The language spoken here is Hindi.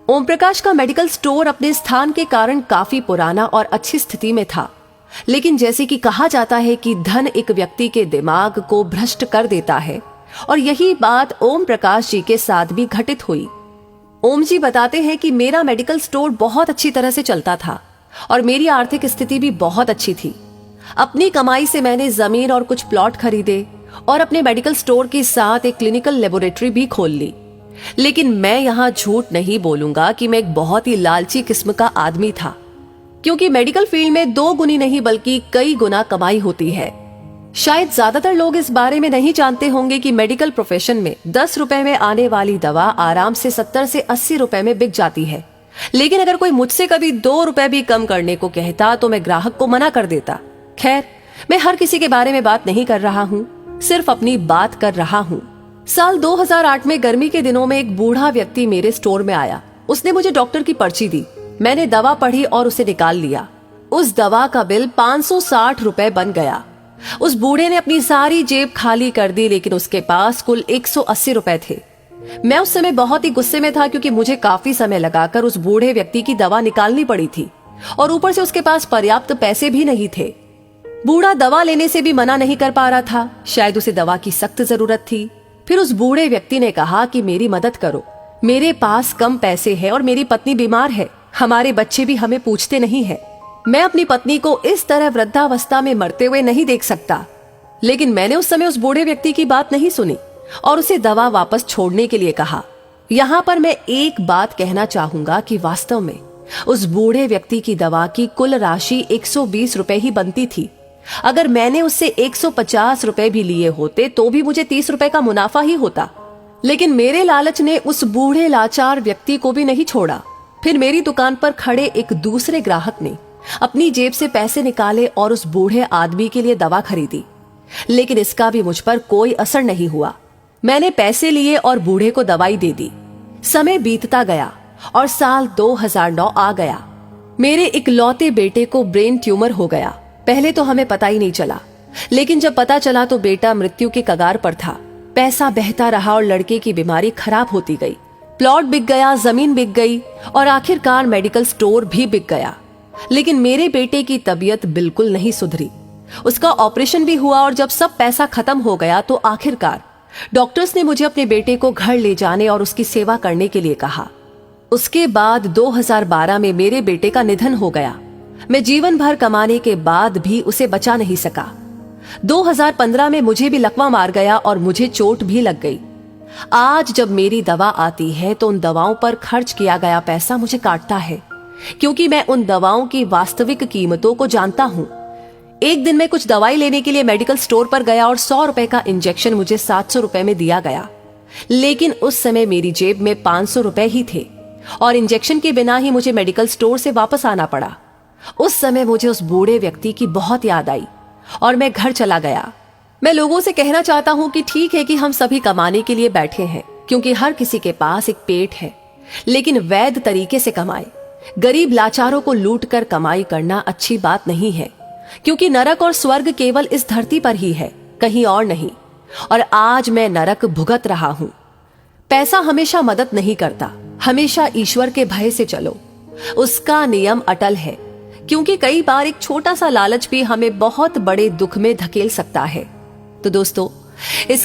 ओम प्रकाश का मेडिकल स्टोर अपने स्थान के कारण काफी पुराना और अच्छी स्थिति में था, लेकिन जैसे कि कहा जाता है कि धन एक व्यक्ति के दिमाग को भ्रष्ट कर देता है, और यही बात ओम प्रकाश जी के साथ भी घटित हुई। ओम जी बताते हैं कि मेरा मेडिकल स्टोर बहुत अच्छी तरह से चलता था और मेरी आर्थिक स्थिति भी बहुत अच्छी थी। अपनी कमाई से मैंने जमीन और कुछ प्लॉट खरीदे और अपने मेडिकल स्टोर के साथ एक क्लिनिकल लेबोरेटरी भी खोल ली। लेकिन मैं यहाँ झूठ नहीं बोलूंगा कि मैं एक बहुत ही लालची किस्म का आदमी था, क्योंकि मेडिकल फील्ड में 2 गुनी नहीं बल्कि कई गुना कमाई होती है। शायद ज्यादातर लोग इस बारे में नहीं जानते होंगे कि मेडिकल प्रोफेशन में 10 रुपए में आने वाली दवा आराम से 70 से 80 रुपए में बिक जाती है। लेकिन अगर कोई मुझसे कभी 2 रुपए भी कम करने को कहता तो मैं ग्राहक को मना कर देता। खैर, मैं हर किसी के बारे में बात नहीं कर रहा हूँ, सिर्फ अपनी बात कर रहा हूँ। साल 2008 में गर्मी के दिनों में एक बूढ़ा व्यक्ति मेरे स्टोर में आया। उसने मुझे डॉक्टर की पर्ची दी। मैंने दवा पढ़ी और उसे निकाल लिया। उस दवा का बिल 560 रुपए बन गया। उस बूढ़े ने अपनी सारी जेब खाली कर दी, लेकिन उसके पास कुल 180 रुपए थे। मैं उस समय बहुत ही गुस्से में था, क्योंकि मुझे काफी समय लगाकर उस बूढ़े व्यक्ति की दवा निकालनी पड़ी थी और ऊपर से उसके पास पर्याप्त पैसे भी नहीं थे। बूढ़ा दवा लेने से भी मना नहीं कर पा रहा था, शायद उसे दवा की सख्त जरूरत थी। फिर उस बूढ़े व्यक्ति ने कहा कि मेरी मदद करो, मेरे पास कम पैसे हैं और मेरी पत्नी बीमार है, हमारे बच्चे भी हमें पूछते नहीं है। मैं अपनी पत्नी को इस तरह वृद्धावस्था में मरते हुए नहीं देख सकता। लेकिन मैंने उस समय उस बूढ़े व्यक्ति की बात नहीं सुनी और उसे दवा वापस छोड़ने के लिए कहा। यहाँ पर मैं एक बात कहना चाहूंगा कि वास्तव में उस बूढ़े व्यक्ति की दवा की कुल राशि 120 रुपए ही बनती थी। अगर मैंने उससे 150 रुपए भी लिए होते तो भी मुझे 30 रुपए का मुनाफा ही होता। लेकिन मेरे लालच ने उस बूढ़े लाचार व्यक्ति को भी नहीं छोड़ा। फिर मेरी दुकान पर खड़े एक दूसरे ग्राहक ने अपनी जेब से पैसे निकाले और उस बूढ़े आदमी के लिए दवा खरीदी, लेकिन इसका भी मुझ पर कोई असर नहीं हुआ। मैंने पैसे लिए और बूढ़े को दवाई दे दी। समय बीतता गया और साल 2009 आ गया। मेरे इकलौते बेटे को ब्रेन ट्यूमर हो गया। पहले तो हमें पता ही नहीं चला, लेकिन जब पता चला तो बेटा मृत्यु के कगार पर था। पैसा बहता रहा और लड़के की बीमारी खराब होती गई। प्लॉट बिक गया, जमीन बिक गई और आखिरकार मेडिकल स्टोर भी बिक गया। लेकिन मेरे बेटे की तबीयत बिल्कुल नहीं सुधरी। उसका ऑपरेशन भी हुआ और जब सब पैसा खत्म हो गया तो आखिरकार डॉक्टर्स ने मुझे अपने बेटे को घर ले जाने और उसकी सेवा करने के लिए कहा। उसके बाद 2012 में मेरे बेटे का निधन हो गया। मैं जीवन भर कमाने के बाद भी उसे बचा नहीं सका। 2015 में मुझे भी लकवा मार गया और मुझे चोट भी लग गई। आज जब मेरी दवा आती है तो उन दवाओं पर खर्च किया गया पैसा मुझे काटता है, क्योंकि मैं उन दवाओं की वास्तविक कीमतों को जानता हूं। एक दिन मैं कुछ दवाई लेने के लिए मेडिकल स्टोर पर गया और 100 रुपए का इंजेक्शन मुझे 700 रुपए में दिया गया। लेकिन उस समय मेरी जेब में 500 रुपए ही थे और इंजेक्शन के बिना ही मुझे मेडिकल स्टोर से वापस आना पड़ा। उस समय मुझे उस बूढ़े व्यक्ति की बहुत याद आई और मैं घर चला गया। मैं लोगों से कहना चाहता हूं कि ठीक है कि हम सभी कमाने के लिए बैठे हैं, क्योंकि हर किसी के पास एक पेट है, लेकिन वैध तरीके से कमाए। गरीब लाचारों को लूट कर कमाई करना अच्छी बात नहीं है, क्योंकि नरक और स्वर्ग केवल इस धरती पर ही है, कहीं और नहीं। और आज मैं नरक भुगत रहा हूं। पैसा हमेशा मदद नहीं करता, हमेशा ईश्वर के भय से चलो, उसका नियम अटल है। क्योंकि कई बार एक छोटा सा लालच भी हमें बहुत बड़े दुख में धकेल सकता है। तो दोस्तों, इस